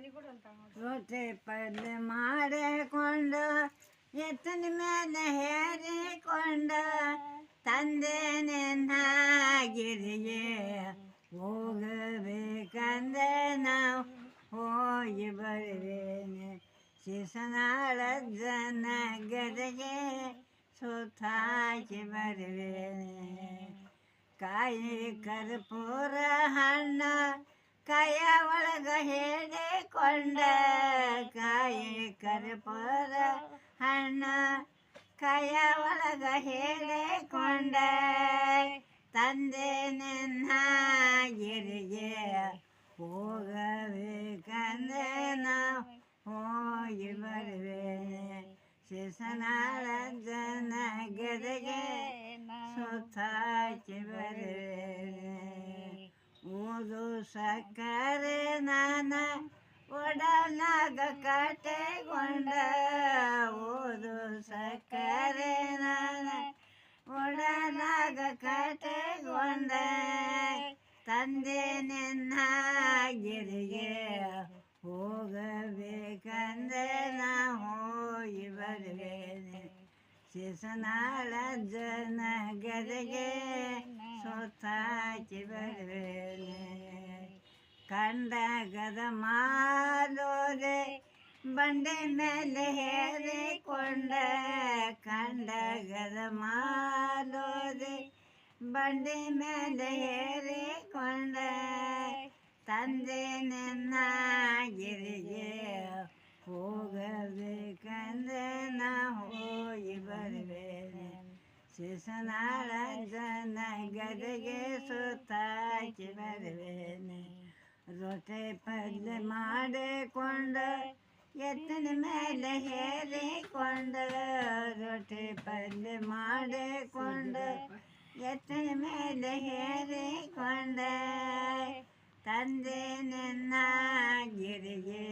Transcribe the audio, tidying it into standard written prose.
ರೊಟ್ಟಿ ಪಲ್ಯ ಮಾಡಿಕೊಂಡು ಎತ್ತಿನ ಮೇಲೆ ಹೇರಿಕೊಂಡು ತಂದೆ ನಿನ್ನಾಗಿರಿಗೆ ಹೋಗಬೇಕಂದ್ರೆ ನಾವು ಹೋಗಿ ಬರುವೇನೆ ಶಿಸನಾಳಜ್ಜನ ಗದೆಗೆ ಸುತ್ತಾಕಿ ಬರುವೇನೆ ಕಾಯಿ ಕರ್ಪೂರ ಹಣ್ಣ ಕೈಯ ಒಳಗ ಹೇಳಿಕೊಂಡ ಕಾಯಿ ಕರ್ಪೂರ ಹಣ್ಣ ಕೈಯ ಒಳಗ ಹೇಳಿಕೊಂಡ ತಂದೆ ನಿನ್ನಾಗಿರಿಗೆ ಹೋಗಬೇಕಂದ್ರೆ ನಾವು ಹೋಗಿ ಬರುವೇನೆ ಶಿಸನಾಳಜ್ಜನ ಗದೆಗೆ ಸುತ್ತಾಕಿ ಬರುವೇನೆ ಓದು ಸಕ್ಕರೆ ನಾನ ಒಡನಾಗ ಕಟ್ಟೆಗೊಂಡ ಓದು ಸಕ್ಕರೆ ನಾನ ಒಡನಾಗ ಕಟ್ಟೆಗೊಂಡ ತಂದೆ ನಿನ್ನಾಗಿರಿಗೆ ಹೋಗಬೇಕಂದ್ರೆ ನಾ ಹೋಗಿ ಬರುವೇನೆ ಶಿಸನಾಳಜ್ಜನ ಗದೆಗೆ ಸುತ್ತಾಕಿ ಬರುವೇನೆ ಕಂಡಗದ ಮಾಲೋದೆ ಬಂಡೆ ಮೇಲೆ ಹೇರಿಕೊಂಡ ಕಂಡಗದ ಮಾಲೋದೆ ಬಂಡೆ ಮೇಲೆ ಹೇರಿಕೊಂಡ ತಂದೆ ನಿನ್ನಾಗಿರಿಗೆ ಹೋಗಬೇಕಂದ್ರೆ ನಾ ಹೋಗಿ ಬರುವೇನೆ ಶಿಸನಾಳಜ್ಜನ ಗದೆಗೆ ಸುತ್ತಾಕಿ ಬರುವೇನೆ ರೊಟ್ಟಿ ಪಲ್ಯ ಮಾಡಿಕೊಂಡು ಎತ್ತಿನ ಮೇಲೆ ಹೇರಿಕೊಂಡು ರೊಟ್ಟಿ ಪಲ್ಯ ಮಾಡಿಕೊಂಡು ಎತ್ತಿನ ಮೇಲೆ ಹೇರಿಕೊಂಡ ತಂದೆ ನಿನ್ನಾಗಿರಿಗೆ